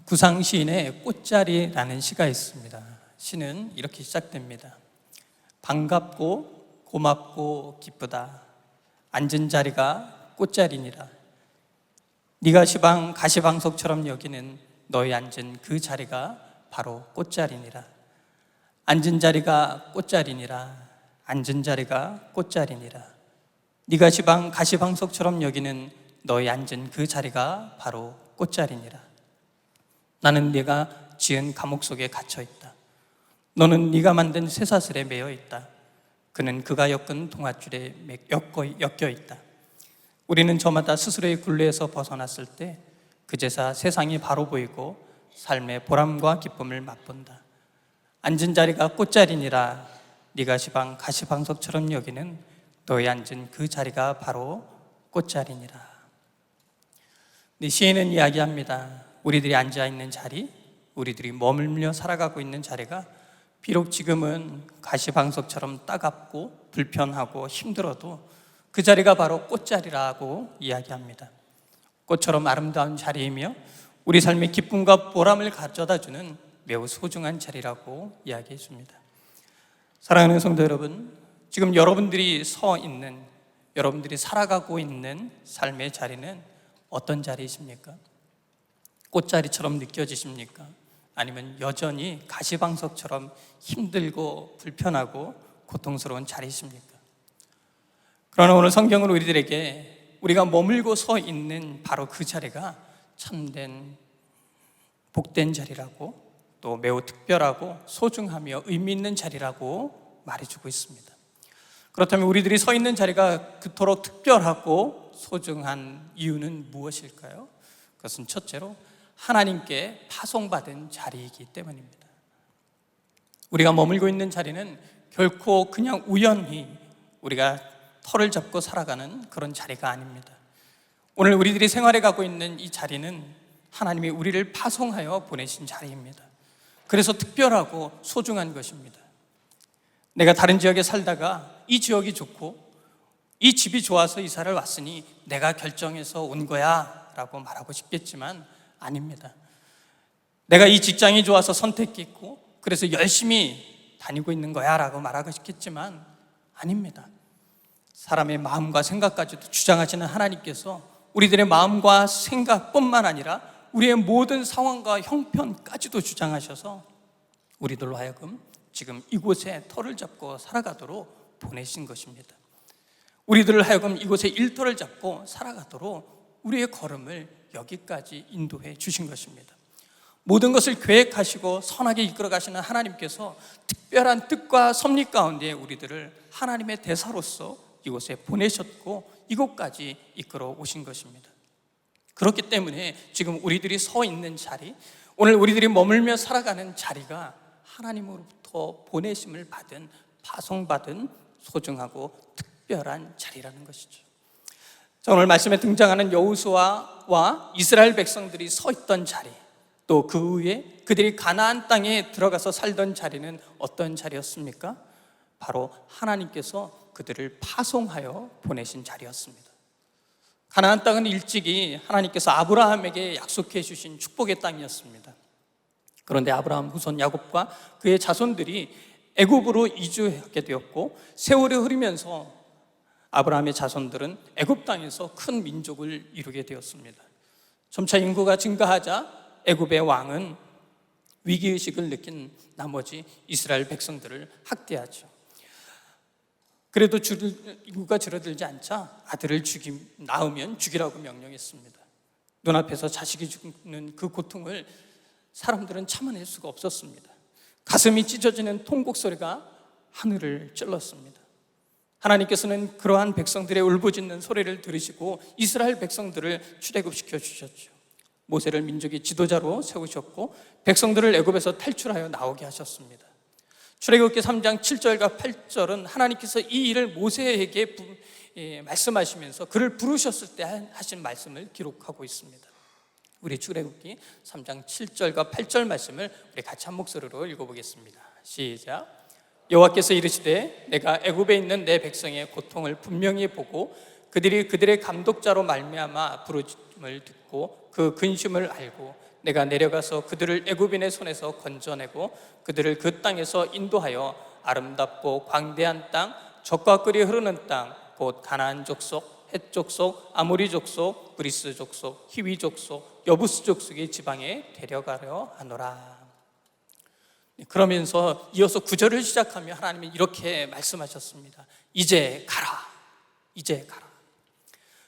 구상 시인의 꽃자리라는 시가 있습니다. 시는 이렇게 시작됩니다. 반갑고 고맙고 기쁘다. 앉은 자리가 꽃자리니라. 네가 시방 가시방석처럼 여기는 너희 앉은 그 자리가 바로 꽃자리니라. 앉은 자리가 꽃자리니라. 앉은 자리가 꽃자리니라. 네가 시방 가시방석처럼 여기는 너희 앉은 그 자리가 바로 꽃자리니라. 나는 네가 지은 감옥 속에 갇혀 있다. 너는 네가 만든 쇠사슬에 매여 있다. 그는 그가 엮은 동아줄에 엮여 있다. 우리는 저마다 스스로의 굴레에서 벗어났을 때 그제서 세상이 바로 보이고 삶의 보람과 기쁨을 맛본다. 앉은 자리가 꽃자리니라. 네가 시방 가시방석처럼 여기는 너희 앉은 그 자리가 바로 꽃자리니라. 시인은 이야기합니다. 우리들이 앉아있는 자리, 우리들이 머물며 살아가고 있는 자리가 비록 지금은 가시방석처럼 따갑고 불편하고 힘들어도 그 자리가 바로 꽃자리라고 이야기합니다. 꽃처럼 아름다운 자리이며 우리 삶의 기쁨과 보람을 가져다주는 매우 소중한 자리라고 이야기해 줍니다. 사랑하는 성도 여러분, 지금 여러분들이 서 있는, 여러분들이 살아가고 있는 삶의 자리는 어떤 자리이십니까? 꽃자리처럼 느껴지십니까? 아니면 여전히 가시방석처럼 힘들고 불편하고 고통스러운 자리이십니까? 그러나 오늘 성경은 우리들에게 우리가 머물고 서 있는 바로 그 자리가 참된 복된 자리라고, 또 매우 특별하고 소중하며 의미 있는 자리라고 말해주고 있습니다. 그렇다면 우리들이 서 있는 자리가 그토록 특별하고 소중한 이유는 무엇일까요? 그것은 첫째로 하나님께 파송받은 자리이기 때문입니다. 우리가 머물고 있는 자리는 결코 그냥 우연히 우리가 터를 잡고 살아가는 그런 자리가 아닙니다. 오늘 우리들이 생활해 가고 있는 이 자리는 하나님이 우리를 파송하여 보내신 자리입니다. 그래서 특별하고 소중한 것입니다. 내가 다른 지역에 살다가 이 지역이 좋고 이 집이 좋아서 이사를 왔으니 내가 결정해서 온 거야 라고 말하고 싶겠지만 아닙니다. 내가 이 직장이 좋아서 선택했고 그래서 열심히 다니고 있는 거야 라고 말하고 싶겠지만 아닙니다. 사람의 마음과 생각까지도 주장하시는 하나님께서 우리들의 마음과 생각뿐만 아니라 우리의 모든 상황과 형편까지도 주장하셔서 우리들로 하여금 지금 이곳에 터를 잡고 살아가도록 보내신 것입니다. 우리들을 하여금 이곳에 일터를 잡고 살아가도록 우리의 걸음을 여기까지 인도해 주신 것입니다. 모든 것을 계획하시고 선하게 이끌어 가시는 하나님께서 특별한 뜻과 섭리 가운데 우리들을 하나님의 대사로서 이곳에 보내셨고 이곳까지 이끌어 오신 것입니다. 그렇기 때문에 지금 우리들이 서 있는 자리, 오늘 우리들이 머물며 살아가는 자리가 하나님으로부터 보내심을 받은, 파송받은 소중하고 특별한 자리라는 것이죠. 자, 오늘 말씀에 등장하는 여호수아와 이스라엘 백성들이 서 있던 자리, 또 그 후에 그들이 가나안 땅에 들어가서 살던 자리는 어떤 자리였습니까? 바로 하나님께서 그들을 파송하여 보내신 자리였습니다. 가나안 땅은 일찍이 하나님께서 아브라함에게 약속해 주신 축복의 땅이었습니다. 그런데 아브라함 후손 야곱과 그의 자손들이 애굽으로 이주하게 되었고 세월이 흐르면서 아브라함의 자손들은 애굽 땅에서 큰 민족을 이루게 되었습니다. 점차 인구가 증가하자 애굽의 왕은 위기의식을 느낀 나머지 이스라엘 백성들을 학대하죠. 그래도 인구가 줄어들지 않자 아들을 낳으면 죽이라고 명령했습니다. 눈앞에서 자식이 죽는 그 고통을 사람들은 참아낼 수가 없었습니다. 가슴이 찢어지는 통곡 소리가 하늘을 찔렀습니다. 하나님께서는 그러한 백성들의 울부짖는 소리를 들으시고 이스라엘 백성들을 출애굽시켜 주셨죠. 모세를 민족의 지도자로 세우셨고 백성들을 애굽에서 탈출하여 나오게 하셨습니다. 출애굽기 3장 7절과 8절은 하나님께서 이 일을 모세에게 말씀하시면서 그를 부르셨을 때 하신 말씀을 기록하고 있습니다. 우리 출애굽기 3장 7절과 8절 말씀을 우리 같이 한 목소리로 읽어보겠습니다. 시작. 여호와께서 이르시되 내가 애굽에 있는 내 백성의 고통을 분명히 보고 그들이 그들의 감독자로 말미암아 부르짖음을 듣고 그 근심을 알고 내가 내려가서 그들을 애굽인의 손에서 건져내고 그들을 그 땅에서 인도하여 아름답고 광대한 땅, 젖과 꿀이 흐르는 땅, 곧 가나안 족속, 헷 족속, 아모리 족속, 그리스 족속, 히위 족속, 여부스 족속의 지방에 데려가려 하노라. 그러면서 이어서 9절을 시작하며 하나님이 이렇게 말씀하셨습니다. 이제 가라, 이제 가라.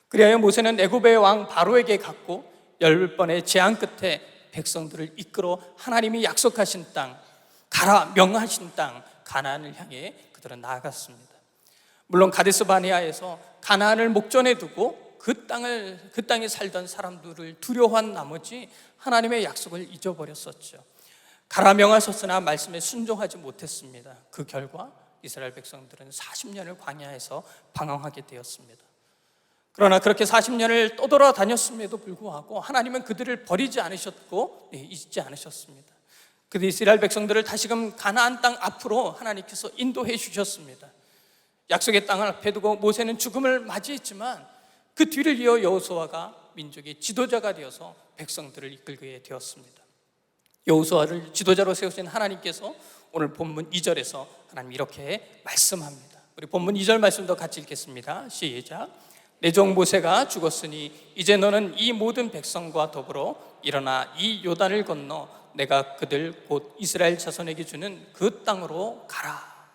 그리하여 모세는 애굽의 왕 바로에게 갔고 10번의 재앙 끝에 백성들을 이끌어 하나님이 약속하신 땅, 가라 명하신 땅 가나안을 향해 그들은 나아갔습니다. 물론 가데스 바네아에서 가나안을 목전에 두고 그 땅에 살던 사람들을 두려워한 나머지 하나님의 약속을 잊어버렸었죠. 가라 명하셨으나 말씀에 순종하지 못했습니다. 그 결과 이스라엘 백성들은 40년을 광야에서 방황하게 되었습니다. 그러나 그렇게 40년을 떠돌아다녔음에도 불구하고 하나님은 그들을 버리지 않으셨고 잊지 않으셨습니다. 그 이스라엘 백성들을 다시금 가나안 땅 앞으로 하나님께서 인도해 주셨습니다. 약속의 땅을 앞에 두고 모세는 죽음을 맞이했지만 그 뒤를 이어 여호수아가 민족의 지도자가 되어서 백성들을 이끌게 되었습니다. 여호수아를 지도자로 세우신 하나님께서 오늘 본문 2절에서 하나님 이렇게 말씀합니다. 우리 본문 2절 말씀도 같이 읽겠습니다. 시작. 내 종 모세가 죽었으니 이제 너는 이 모든 백성과 더불어 일어나 이 요단을 건너 내가 그들 곧 이스라엘 자손에게 주는 그 땅으로 가라.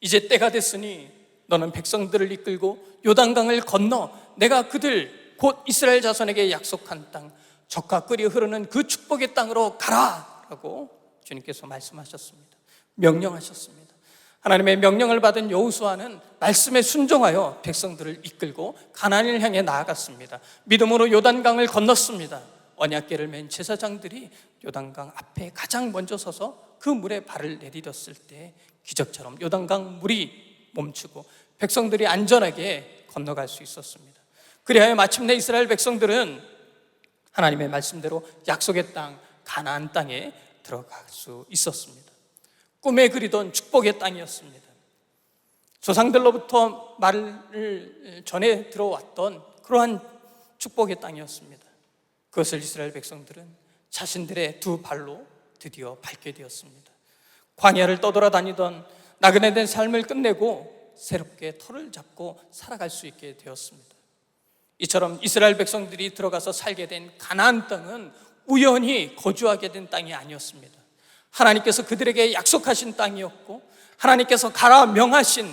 이제 때가 됐으니 너는 백성들을 이끌고 요단강을 건너 내가 그들 곧 이스라엘 자손에게 약속한 땅, 젖과 꿀이 흐르는 그 축복의 땅으로 가라 라고 주님께서 말씀하셨습니다. 명령하셨습니다. 하나님의 명령을 받은 여호수아는 말씀에 순종하여 백성들을 이끌고 가나안을 향해 나아갔습니다. 믿음으로 요단강을 건넜습니다. 언약궤를 맨 제사장들이 요단강 앞에 가장 먼저 서서 그 물에 발을 내디뎠을 때 기적처럼 요단강 물이 멈추고 백성들이 안전하게 건너갈 수 있었습니다. 그리하여 마침내 이스라엘 백성들은 하나님의 말씀대로 약속의 땅 가나안 땅에 들어갈 수 있었습니다. 꿈에 그리던 축복의 땅이었습니다. 조상들로부터 말을 전해 들어왔던 그러한 축복의 땅이었습니다. 그것을 이스라엘 백성들은 자신들의 두 발로 드디어 밟게 되었습니다. 광야를 떠돌아다니던 나그네된 삶을 끝내고 새롭게 터를 잡고 살아갈 수 있게 되었습니다. 이처럼 이스라엘 백성들이 들어가서 살게 된 가나안 땅은 우연히 거주하게 된 땅이 아니었습니다. 하나님께서 그들에게 약속하신 땅이었고 하나님께서 가라 명하신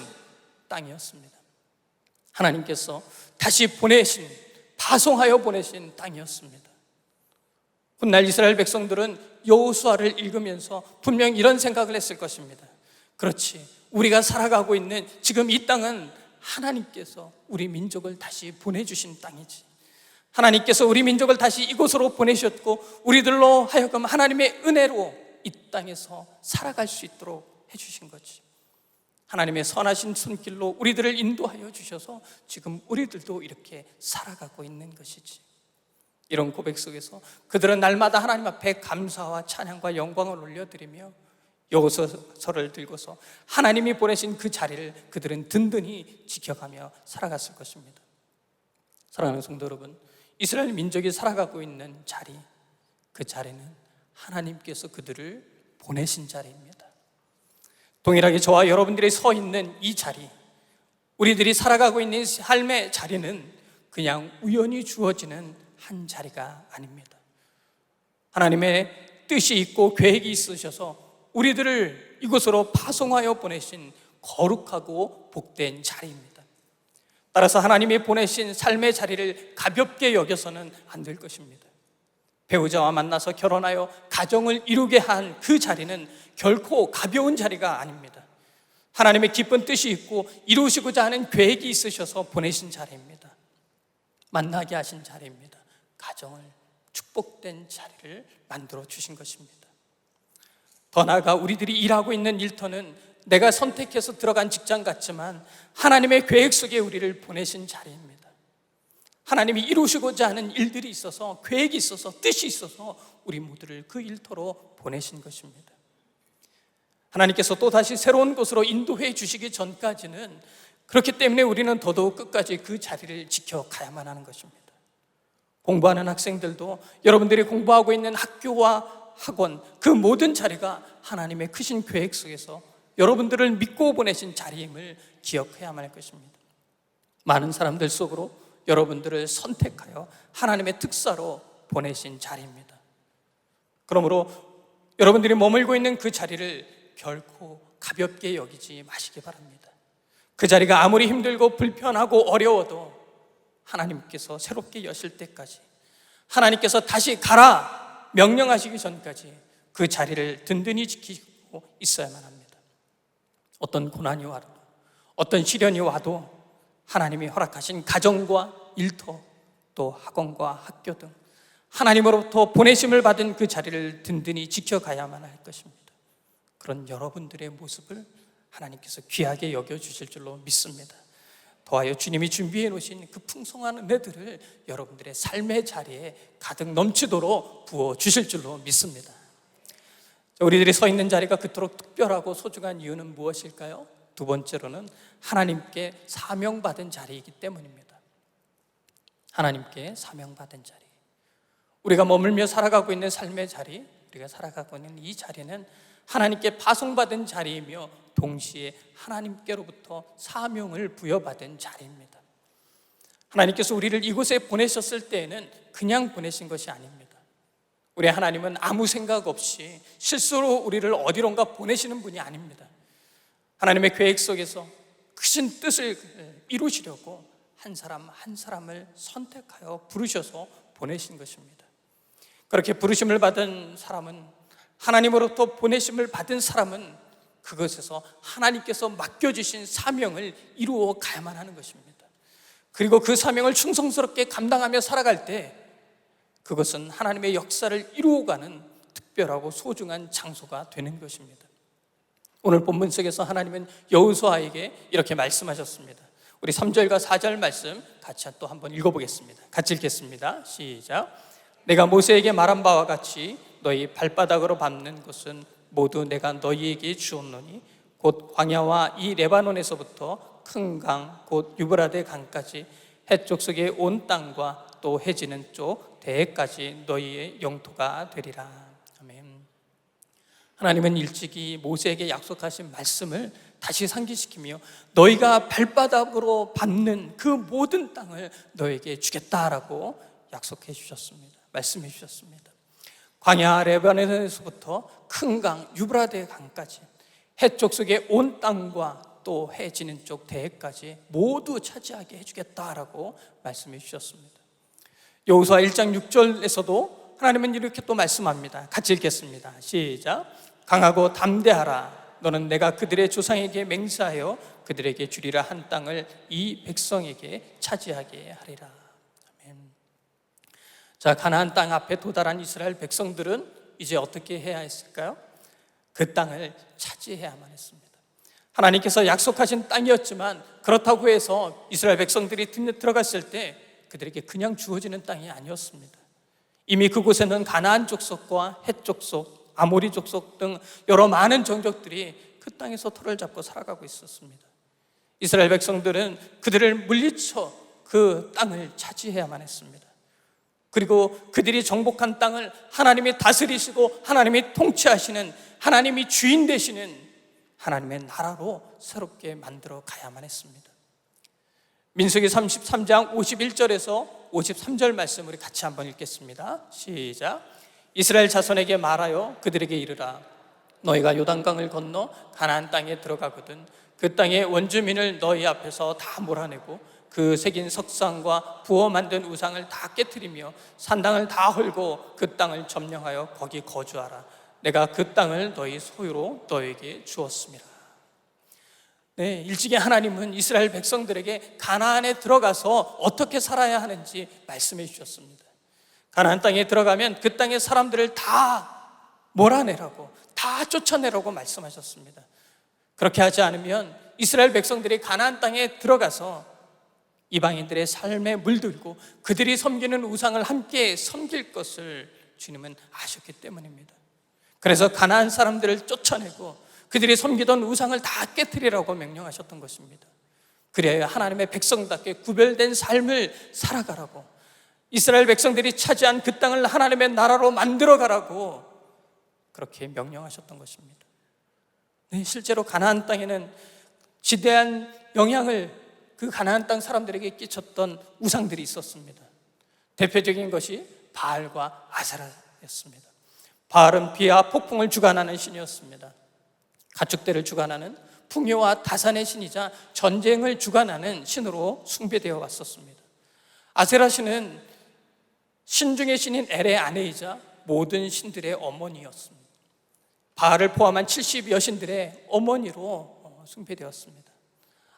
땅이었습니다. 하나님께서 다시 파송하여 보내신 땅이었습니다. 훗날 이스라엘 백성들은 여호수아를 읽으면서 분명 이런 생각을 했을 것입니다. 그렇지, 우리가 살아가고 있는 지금 이 땅은 하나님께서 우리 민족을 다시 보내주신 땅이지. 하나님께서 우리 민족을 다시 이곳으로 보내셨고 우리들로 하여금 하나님의 은혜로 이 땅에서 살아갈 수 있도록 해주신 거지. 하나님의 선하신 손길로 우리들을 인도하여 주셔서 지금 우리들도 이렇게 살아가고 있는 것이지. 이런 고백 속에서 그들은 날마다 하나님 앞에 감사와 찬양과 영광을 올려드리며 여호수아서를 들고서 하나님이 보내신 그 자리를 그들은 든든히 지켜가며 살아갔을 것입니다. 사랑하는 성도 여러분, 이스라엘 민족이 살아가고 있는 자리, 그 자리는 하나님께서 그들을 보내신 자리입니다. 동일하게 저와 여러분들이 서 있는 이 자리, 우리들이 살아가고 있는 삶의 자리는 그냥 우연히 주어지는 한 자리가 아닙니다. 하나님의 뜻이 있고 계획이 있으셔서 우리들을 이곳으로 파송하여 보내신 거룩하고 복된 자리입니다. 따라서 하나님이 보내신 삶의 자리를 가볍게 여겨서는 안 될 것입니다. 배우자와 만나서 결혼하여 가정을 이루게 한 그 자리는 결코 가벼운 자리가 아닙니다. 하나님의 깊은 뜻이 있고 이루시고자 하는 계획이 있으셔서 보내신 자리입니다. 만나게 하신 자리입니다. 가정을 축복된 자리를 만들어 주신 것입니다. 더 나아가 우리들이 일하고 있는 일터는 내가 선택해서 들어간 직장 같지만 하나님의 계획 속에 우리를 보내신 자리입니다. 하나님이 이루시고자 하는 일들이 있어서, 계획이 있어서, 뜻이 있어서 우리 모두를 그 일터로 보내신 것입니다. 하나님께서 또다시 새로운 곳으로 인도해 주시기 전까지는 그렇기 때문에 우리는 더더욱 끝까지 그 자리를 지켜가야만 하는 것입니다. 공부하는 학생들도 여러분들이 공부하고 있는 학교와 학원, 그 모든 자리가 하나님의 크신 계획 속에서 여러분들을 믿고 보내신 자리임을 기억해야만 할 것입니다. 많은 사람들 속으로 여러분들을 선택하여 하나님의 특사로 보내신 자리입니다. 그러므로 여러분들이 머물고 있는 그 자리를 결코 가볍게 여기지 마시기 바랍니다. 그 자리가 아무리 힘들고 불편하고 어려워도 하나님께서 새롭게 여실 때까지, 하나님께서 다시 가라 명령하시기 전까지 그 자리를 든든히 지키고 있어야만 합니다. 어떤 고난이 와도, 어떤 시련이 와도 하나님이 허락하신 가정과 일터, 또 학원과 학교 등 하나님으로부터 보내심을 받은 그 자리를 든든히 지켜가야만 할 것입니다. 그런 여러분들의 모습을 하나님께서 귀하게 여겨주실 줄로 믿습니다. 더하여 주님이 준비해 놓으신 그 풍성한 은혜들을 여러분들의 삶의 자리에 가득 넘치도록 부어주실 줄로 믿습니다. 우리들이 서 있는 자리가 그토록 특별하고 소중한 이유는 무엇일까요? 두 번째로는 하나님께 사명받은 자리이기 때문입니다. 하나님께 사명받은 자리, 우리가 머물며 살아가고 있는 삶의 자리, 우리가 살아가고 있는 이 자리는 하나님께 파송받은 자리이며 동시에 하나님께로부터 사명을 부여받은 자리입니다. 하나님께서 우리를 이곳에 보내셨을 때에는 그냥 보내신 것이 아닙니다. 우리 하나님은 아무 생각 없이 실수로 우리를 어디론가 보내시는 분이 아닙니다. 하나님의 계획 속에서 크신 뜻을 이루시려고 한 사람 한 사람을 선택하여 부르셔서 보내신 것입니다. 그렇게 부르심을 받은 사람은, 하나님으로부터 보내심을 받은 사람은 그것에서 하나님께서 맡겨주신 사명을 이루어 가야만 하는 것입니다. 그리고 그 사명을 충성스럽게 감당하며 살아갈 때 그것은 하나님의 역사를 이루어가는 특별하고 소중한 장소가 되는 것입니다. 오늘 본문 속에서 하나님은 여호수아에게 이렇게 말씀하셨습니다. 우리 3절과 4절 말씀 같이 또 한번 읽어보겠습니다. 같이 읽겠습니다. 시작. 내가 모세에게 말한 바와 같이 너희 발바닥으로 밟는 것은 모두 내가 너희에게 주었노니 곧 광야와 이 레바논에서부터 큰 강 곧 유브라데 강까지 해쪽 속의 온 땅과 또 해지는 쪽 대해까지 너희의 영토가 되리라. 아멘. 하나님은 일찍이 모세에게 약속하신 말씀을 다시 상기시키며 너희가 발바닥으로 밟는 그 모든 땅을 너에게 주겠다라고 약속해 주셨습니다. 말씀해 주셨습니다. 광야 레바논에서부터 큰 강 유브라데 강까지 해쪽 속의 온 땅과 또 해 지는 쪽 대해까지 모두 차지하게 해주겠다라고 말씀해 주셨습니다. 여호수아 1장 6절에서도 하나님은 이렇게 또 말씀합니다. 같이 읽겠습니다. 시작. 강하고 담대하라. 너는 내가 그들의 조상에게 맹세하여 그들에게 주리라 한 땅을 이 백성에게 차지하게 하리라. 아멘. 자, 가나안 땅 앞에 도달한 이스라엘 백성들은 이제 어떻게 해야 했을까요? 그 땅을 차지해야만 했습니다. 하나님께서 약속하신 땅이었지만 그렇다고 해서 이스라엘 백성들이 들어갔을 때 그들에게 그냥 주어지는 땅이 아니었습니다. 이미 그곳에는 가나안 족속과 헷 족속, 아모리 족속 등 여러 많은 종족들이 그 땅에서 터를 잡고 살아가고 있었습니다. 이스라엘 백성들은 그들을 물리쳐 그 땅을 차지해야만 했습니다. 그리고 그들이 정복한 땅을 하나님이 다스리시고 하나님이 통치하시는, 하나님이 주인 되시는 하나님의 나라로 새롭게 만들어 가야만 했습니다. 민수기 33장 51절에서 53절 말씀 우리 같이 한번 읽겠습니다. 시작. 이스라엘 자손에게 말하여 그들에게 이르라. 너희가 요단강을 건너 가나안 땅에 들어가거든 그 땅의 원주민을 너희 앞에서 다 몰아내고 그 새긴 석상과 부어 만든 우상을 다 깨트리며 산당을 다 헐고 그 땅을 점령하여 거기 거주하라. 내가 그 땅을 너희 소유로 너에게 주었습니다. 네, 일찍이 하나님은 이스라엘 백성들에게 가나안에 들어가서 어떻게 살아야 하는지 말씀해 주셨습니다. 가나안 땅에 들어가면 그 땅의 사람들을 다 몰아내라고, 다 쫓아내라고 말씀하셨습니다. 그렇게 하지 않으면 이스라엘 백성들이 가나안 땅에 들어가서 이방인들의 삶에 물들고 그들이 섬기는 우상을 함께 섬길 것을 주님은 아셨기 때문입니다. 그래서 가나안 사람들을 쫓아내고 그들이 섬기던 우상을 다 깨트리라고 명령하셨던 것입니다. 그래야 하나님의 백성답게 구별된 삶을 살아가라고, 이스라엘 백성들이 차지한 그 땅을 하나님의 나라로 만들어 가라고 그렇게 명령하셨던 것입니다. 네, 실제로 가나안 땅에는 지대한 영향을 그 가나안 땅 사람들에게 끼쳤던 우상들이 있었습니다. 대표적인 것이 바알과 아세라였습니다. 바알은 비와 폭풍을 주관하는 신이었습니다. 가축대를 주관하는 풍요와 다산의 신이자 전쟁을 주관하는 신으로 숭배되어 왔었습니다. 아세라 신은 신 중의 신인 엘의 아내이자 모든 신들의 어머니였습니다. 바알을 포함한 70여 신들의 어머니로 숭배되었습니다.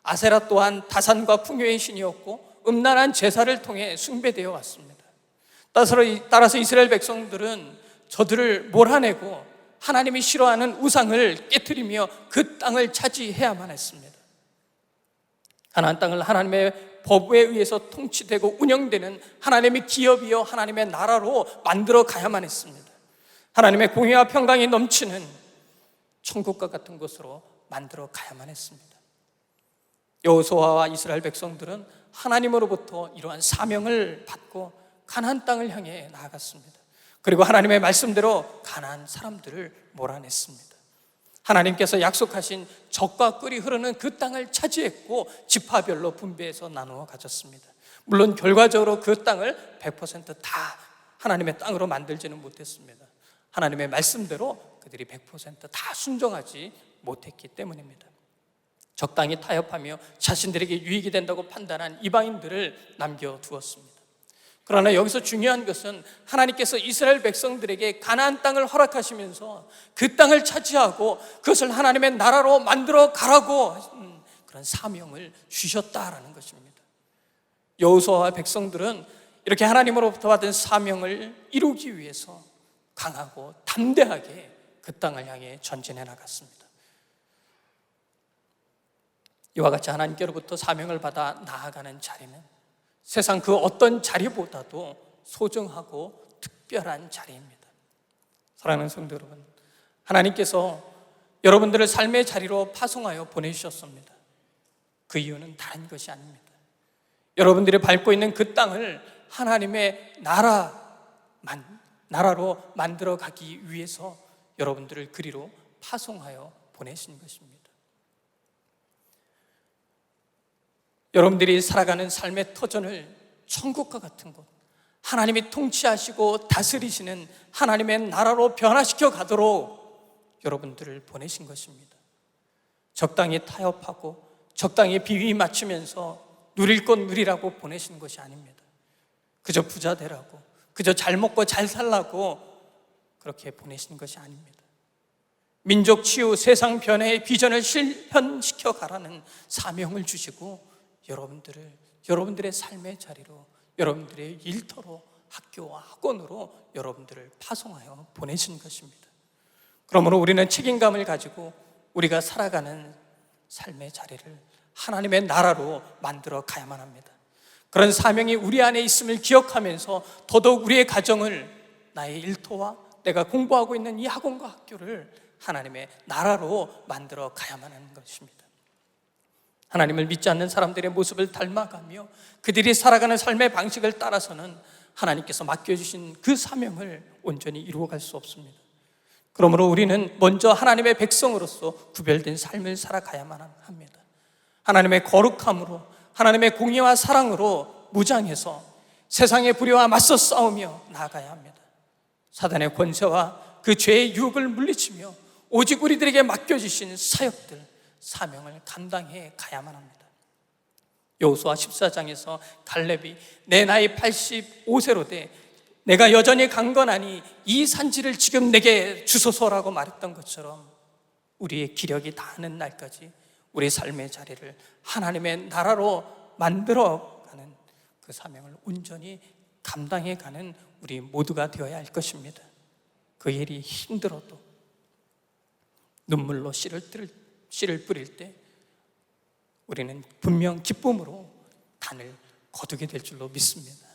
아세라 또한 다산과 풍요의 신이었고 음란한 제사를 통해 숭배되어 왔습니다. 따라서 이스라엘 백성들은 저들을 몰아내고 하나님이 싫어하는 우상을 깨트리며 그 땅을 차지해야만 했습니다. 가나안 땅을 하나님의 법에 의해서 통치되고 운영되는 하나님의 기업이요 하나님의 나라로 만들어 가야만 했습니다. 하나님의 공의와 평강이 넘치는 천국과 같은 곳으로 만들어 가야만 했습니다. 여호수아와 이스라엘 백성들은 하나님으로부터 이러한 사명을 받고 가나안 땅을 향해 나아갔습니다. 그리고 하나님의 말씀대로 가나안 사람들을 몰아냈습니다. 하나님께서 약속하신 젖과 꿀이 흐르는 그 땅을 차지했고 지파별로 분배해서 나누어 가졌습니다. 물론 결과적으로 그 땅을 100%다 하나님의 땅으로 만들지는 못했습니다. 하나님의 말씀대로 그들이 100%다 순종하지 못했기 때문입니다. 적당히 타협하며 자신들에게 유익이 된다고 판단한 이방인들을 남겨두었습니다. 그러나 여기서 중요한 것은 하나님께서 이스라엘 백성들에게 가나안 땅을 허락하시면서 그 땅을 차지하고 그것을 하나님의 나라로 만들어 가라고 그런 사명을 주셨다라는 것입니다. 여호수아와 백성들은 이렇게 하나님으로부터 받은 사명을 이루기 위해서 강하고 담대하게 그 땅을 향해 전진해 나갔습니다. 이와 같이 하나님께로부터 사명을 받아 나아가는 자리는 세상 그 어떤 자리보다도 소중하고 특별한 자리입니다. 사랑하는 성도 여러분, 하나님께서 여러분들을 삶의 자리로 파송하여 보내주셨습니다. 그 이유는 다른 것이 아닙니다. 여러분들이 밟고 있는 그 땅을 하나님의 나라로 만들어 가기 위해서 여러분들을 그리로 파송하여 보내신 것입니다. 여러분들이 살아가는 삶의 터전을 천국과 같은 곳, 하나님이 통치하시고 다스리시는 하나님의 나라로 변화시켜 가도록 여러분들을 보내신 것입니다. 적당히 타협하고 적당히 비위 맞추면서 누릴 것 누리라고 보내신 것이 아닙니다. 그저 부자 되라고, 그저 잘 먹고 잘 살라고 그렇게 보내신 것이 아닙니다. 민족 치유, 세상 변화의 비전을 실현시켜 가라는 사명을 주시고 여러분들의 삶의 자리로, 여러분들의 일터로, 학교와 학원으로 여러분들을 파송하여 보내신 것입니다. 그러므로 우리는 책임감을 가지고 우리가 살아가는 삶의 자리를 하나님의 나라로 만들어 가야만 합니다. 그런 사명이 우리 안에 있음을 기억하면서 더더욱 우리의 가정을, 나의 일터와 내가 공부하고 있는 이 학원과 학교를 하나님의 나라로 만들어 가야만 하는 것입니다. 하나님을 믿지 않는 사람들의 모습을 닮아가며 그들이 살아가는 삶의 방식을 따라서는 하나님께서 맡겨주신 그 사명을 온전히 이루어갈 수 없습니다. 그러므로 우리는 먼저 하나님의 백성으로서 구별된 삶을 살아가야만 합니다. 하나님의 거룩함으로, 하나님의 공의와 사랑으로 무장해서 세상의 불의와 맞서 싸우며 나아가야 합니다. 사단의 권세와 그 죄의 유혹을 물리치며 오직 우리들에게 맡겨주신 사역들, 사명을 감당해 가야만 합니다. 여호수아 14장에서 갈렙이 내 나이 85세로 돼 내가 여전히 강건하니 이 산지를 지금 내게 주소서라고 말했던 것처럼 우리의 기력이 다하는 날까지 우리 삶의 자리를 하나님의 나라로 만들어가는 그 사명을 온전히 감당해가는 우리 모두가 되어야 할 것입니다. 그 일이 힘들어도 눈물로 씨를 뿌릴 때 우리는 분명 기쁨으로 단을 거두게 될 줄로 믿습니다.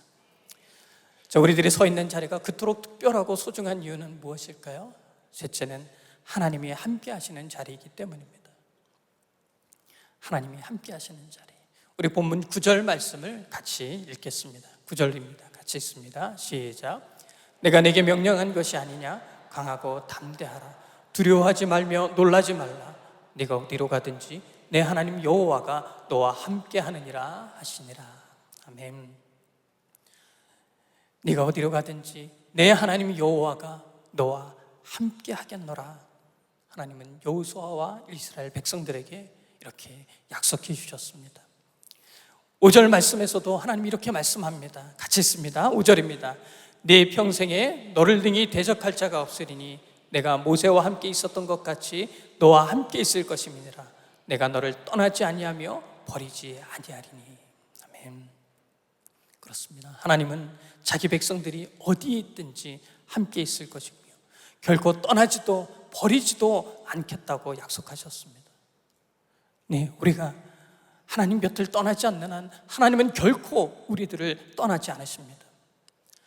우리들이 서 있는 자리가 그토록 특별하고 소중한 이유는 무엇일까요? 셋째는 하나님이 함께 하시는 자리이기 때문입니다. 하나님이 함께 하시는 자리. 우리 본문 9절 말씀을 같이 읽겠습니다. 9절입니다. 같이 같이 있습니다. 시작. 내가 내게 명령한 것이 아니냐? 강하고 담대하라. 두려워하지 말며 놀라지 말라. 네가 어디로 가든지 내 하나님 여호와가 너와 함께 하느니라 하시니라. 아멘. 네가 어디로 가든지 내 하나님 여호와가 너와 함께 하겠노라. 하나님은 여호수아와 이스라엘 백성들에게 이렇게 약속해 주셨습니다. 5절 말씀에서도 하나님이 이렇게 말씀합니다. 같이 있습니다. 5절입니다. 네 평생에 너를 등이 대적할 자가 없으리니 내가 모세와 함께 있었던 것 같이 너와 함께 있을 것임이니라. 내가 너를 떠나지 아니하며 버리지 아니하리니. 아멘. 그렇습니다. 하나님은 자기 백성들이 어디에 있든지 함께 있을 것이고요, 결코 떠나지도 버리지도 않겠다고 약속하셨습니다. 네, 우리가 하나님 곁을 떠나지 않는 한 하나님은 결코 우리들을 떠나지 않으십니다.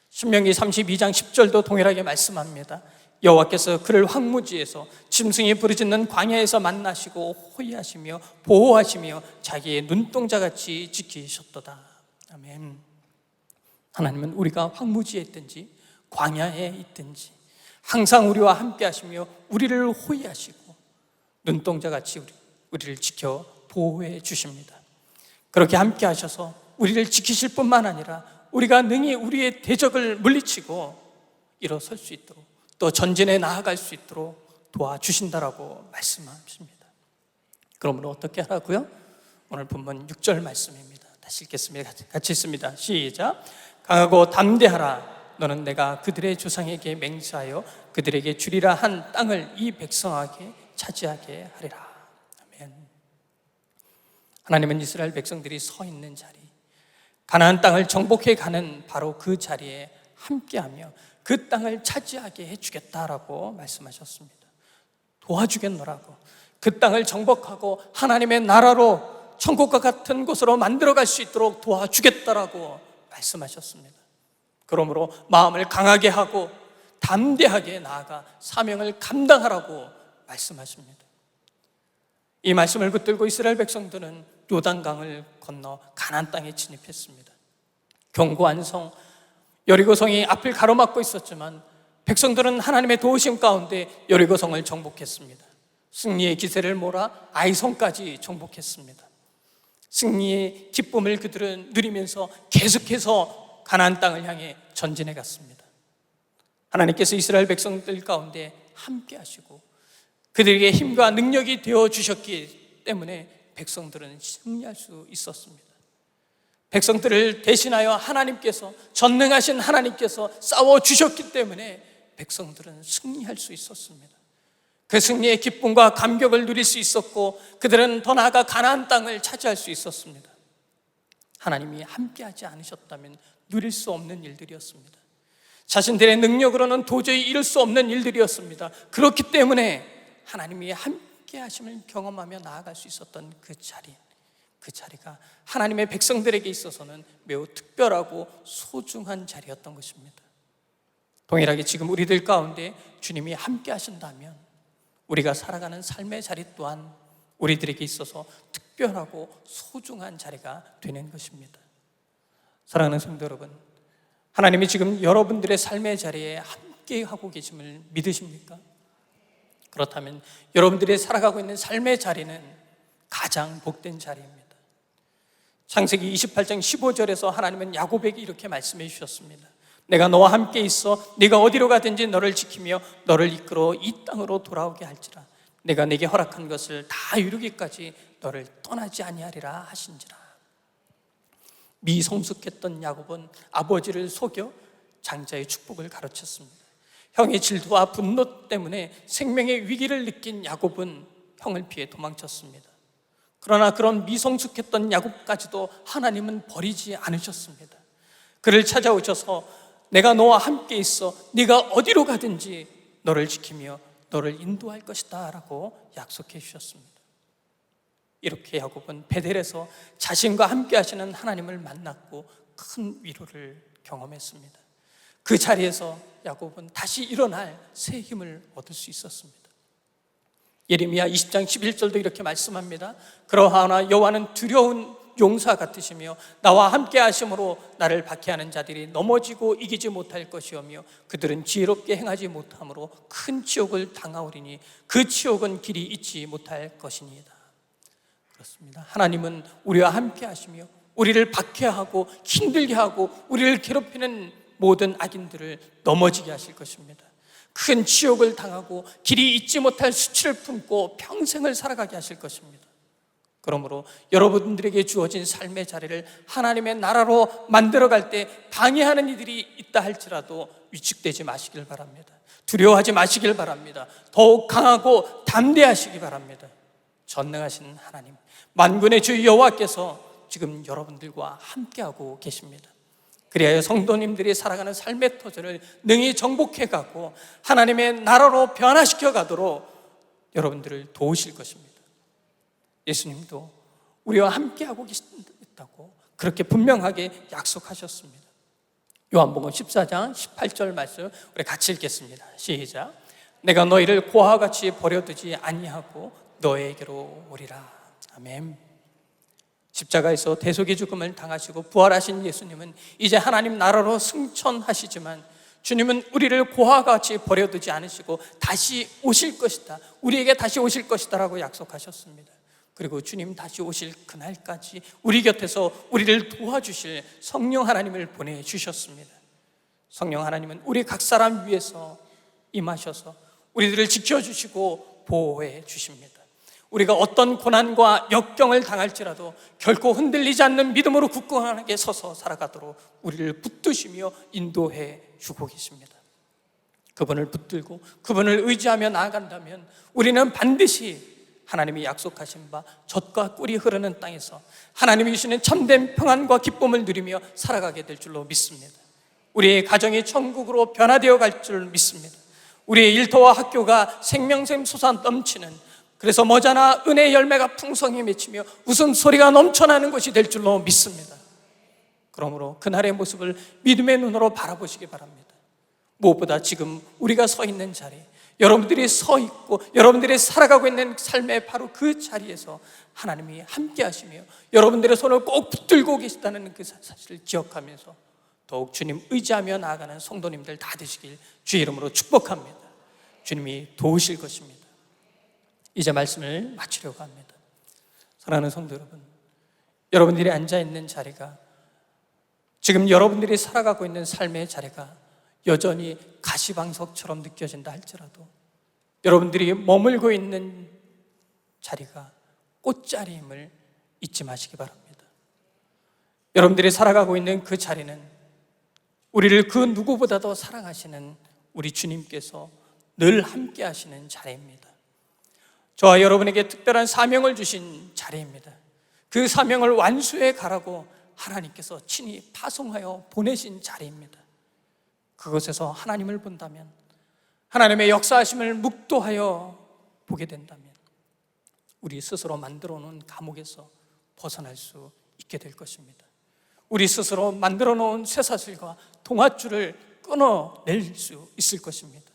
신명기 32장 10절도 동일하게 말씀합니다. 여호와께서 그를 황무지에서 짐승이 부르짖는 광야에서 만나시고 호위하시며 보호하시며 자기의 눈동자같이 지키셨도다. 아멘. 하나님은 우리가 황무지에 있든지 광야에 있든지 항상 우리와 함께 하시며 우리를 호위하시고 눈동자같이 우리를 지켜 보호해 주십니다. 그렇게 함께 하셔서 우리를 지키실 뿐만 아니라 우리가 능히 우리의 대적을 물리치고 일어설 수 있도록, 또 전진해 나아갈 수 있도록 도와주신다라고 말씀하십니다. 그러므로 어떻게 하라고요? 오늘 본문 6절 말씀입니다. 다시 읽겠습니다. 같이 읽습니다. 시작. 강하고 담대하라. 너는 내가 그들의 조상에게 맹세하여 그들에게 주리라 한 땅을 이 백성에게 차지하게 하리라. 아멘. 하나님은 이스라엘 백성들이 서 있는 자리, 가나안 땅을 정복해 가는 바로 그 자리에 함께하며 그 땅을 차지하게 해주겠다라고 말씀하셨습니다. 도와주겠노라고, 그 땅을 정복하고 하나님의 나라로 천국과 같은 곳으로 만들어갈 수 있도록 도와주겠다라고 말씀하셨습니다. 그러므로 마음을 강하게 하고 담대하게 나아가 사명을 감당하라고 말씀하십니다. 이 말씀을 붙들고 이스라엘 백성들은 요단강을 건너 가나안 땅에 진입했습니다. 견고한 성 여리고성이 앞을 가로막고 있었지만 백성들은 하나님의 도우심 가운데 여리고성을 정복했습니다. 승리의 기세를 몰아 아이성까지 정복했습니다. 승리의 기쁨을 그들은 누리면서 계속해서 가나안 땅을 향해 전진해 갔습니다. 하나님께서 이스라엘 백성들 가운데 함께 하시고 그들에게 힘과 능력이 되어 주셨기 때문에 백성들은 승리할 수 있었습니다. 백성들을 대신하여 하나님께서, 전능하신 하나님께서 싸워주셨기 때문에 백성들은 승리할 수 있었습니다. 그 승리의 기쁨과 감격을 누릴 수 있었고 그들은 더 나아가 가나안 땅을 차지할 수 있었습니다. 하나님이 함께하지 않으셨다면 누릴 수 없는 일들이었습니다. 자신들의 능력으로는 도저히 이룰 수 없는 일들이었습니다. 그렇기 때문에 하나님이 함께하심을 경험하며 나아갈 수 있었던 그 자리가 하나님의 백성들에게 있어서는 매우 특별하고 소중한 자리였던 것입니다. 동일하게 지금 우리들 가운데 주님이 함께 하신다면 우리가 살아가는 삶의 자리 또한 우리들에게 있어서 특별하고 소중한 자리가 되는 것입니다. 사랑하는 성도 여러분, 하나님이 지금 여러분들의 삶의 자리에 함께 하고 계심을 믿으십니까? 그렇다면 여러분들이 살아가고 있는 삶의 자리는 가장 복된 자리입니다. 창세기 28장 15절에서 하나님은 야곱에게 이렇게 말씀해 주셨습니다. 내가 너와 함께 있어 네가 어디로 가든지 너를 지키며 너를 이끌어 이 땅으로 돌아오게 할지라. 내가 네게 허락한 것을 다 이루기까지 너를 떠나지 아니하리라 하신지라. 미성숙했던 야곱은 아버지를 속여 장자의 축복을 가르쳤습니다. 형의 질투와 분노 때문에 생명의 위기를 느낀 야곱은 형을 피해 도망쳤습니다. 그러나 그런 미성숙했던 야곱까지도 하나님은 버리지 않으셨습니다. 그를 찾아오셔서 내가 너와 함께 있어 네가 어디로 가든지 너를 지키며 너를 인도할 것이다 라고 약속해 주셨습니다. 이렇게 야곱은 베델에서 자신과 함께 하시는 하나님을 만났고 큰 위로를 경험했습니다. 그 자리에서 야곱은 다시 일어날 새 힘을 얻을 수 있었습니다. 예레미야 20장 11절도 이렇게 말씀합니다. 그러하나 여호와는 두려운 용사 같으시며 나와 함께 하심으로 나를 박해하는 자들이 넘어지고 이기지 못할 것이오며 그들은 지혜롭게 행하지 못함으로 큰 치욕을 당하오리니 그 치욕은 길이 잊지 못할 것이니이다. 그렇습니다. 하나님은 우리와 함께 하시며 우리를 박해하고 힘들게 하고 우리를 괴롭히는 모든 악인들을 넘어지게 하실 것입니다. 큰 치욕을 당하고 길이 잊지 못할 수치를 품고 평생을 살아가게 하실 것입니다. 그러므로 여러분들에게 주어진 삶의 자리를 하나님의 나라로 만들어갈 때 방해하는 이들이 있다 할지라도 위축되지 마시길 바랍니다. 두려워하지 마시길 바랍니다. 더욱 강하고 담대하시기 바랍니다. 전능하신 하나님, 만군의 주 여호와께서 지금 여러분들과 함께하고 계십니다. 그래야 성도님들이 살아가는 삶의 터전을 능히 정복해가고 하나님의 나라로 변화시켜 가도록 여러분들을 도우실 것입니다. 예수님도 우리와 함께하고 계신다고 그렇게 분명하게 약속하셨습니다. 요한복음 14장 18절 말씀 우리 같이 읽겠습니다. 시작. 내가 너희를 고아와 같이 버려두지 아니하고 너에게로 오리라. 아멘. 십자가에서 대속의 죽음을 당하시고 부활하신 예수님은 이제 하나님 나라로 승천하시지만 주님은 우리를 고아와 같이 버려두지 않으시고 다시 오실 것이다, 우리에게 다시 오실 것이다 라고 약속하셨습니다. 그리고 주님 다시 오실 그날까지 우리 곁에서 우리를 도와주실 성령 하나님을 보내주셨습니다. 성령 하나님은 우리 각 사람 위에서 임하셔서 우리들을 지켜주시고 보호해 주십니다. 우리가 어떤 고난과 역경을 당할지라도 결코 흔들리지 않는 믿음으로 굳건하게 서서 살아가도록 우리를 붙드시며 인도해 주고 계십니다. 그분을 붙들고 그분을 의지하며 나아간다면 우리는 반드시 하나님이 약속하신 바 젖과 꿀이 흐르는 땅에서 하나님이 주시는 참된 평안과 기쁨을 누리며 살아가게 될 줄로 믿습니다. 우리의 가정이 천국으로 변화되어 갈 줄 믿습니다. 우리의 일터와 학교가 생명샘 솟아 넘치는, 그래서 머지않아 은혜의 열매가 풍성히 맺히며 웃음소리가 넘쳐나는 것이 될 줄로 믿습니다. 그러므로 그날의 모습을 믿음의 눈으로 바라보시기 바랍니다. 무엇보다 지금 우리가 서 있는 자리, 여러분들이 서 있고 여러분들이 살아가고 있는 삶의 바로 그 자리에서 하나님이 함께 하시며 여러분들의 손을 꼭 붙들고 계시다는 그 사실을 기억하면서 더욱 주님 의지하며 나아가는 성도님들 다 되시길 주의 이름으로 축복합니다. 주님이 도우실 것입니다. 이제 말씀을 마치려고 합니다. 사랑하는 성도 여러분, 여러분들이 앉아있는 자리가, 지금 여러분들이 살아가고 있는 삶의 자리가 여전히 가시방석처럼 느껴진다 할지라도 여러분들이 머물고 있는 자리가 꽃자리임을 잊지 마시기 바랍니다. 여러분들이 살아가고 있는 그 자리는 우리를 그 누구보다도 사랑하시는 우리 주님께서 늘 함께 하시는 자리입니다. 저와 여러분에게 특별한 사명을 주신 자리입니다. 그 사명을 완수해 가라고 하나님께서 친히 파송하여 보내신 자리입니다. 그곳에서 하나님을 본다면, 하나님의 역사하심을 묵도하여 보게 된다면 우리 스스로 만들어 놓은 감옥에서 벗어날 수 있게 될 것입니다. 우리 스스로 만들어 놓은 쇠사슬과 동아줄을 끊어낼 수 있을 것입니다.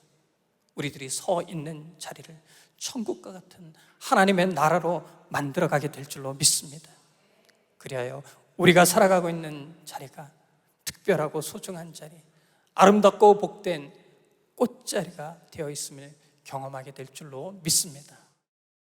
우리들이 서 있는 자리를 천국과 같은 하나님의 나라로 만들어가게 될 줄로 믿습니다. 그리하여 우리가 살아가고 있는 자리가 특별하고 소중한 자리, 아름답고 복된 꽃자리가 되어 있음을 경험하게 될 줄로 믿습니다.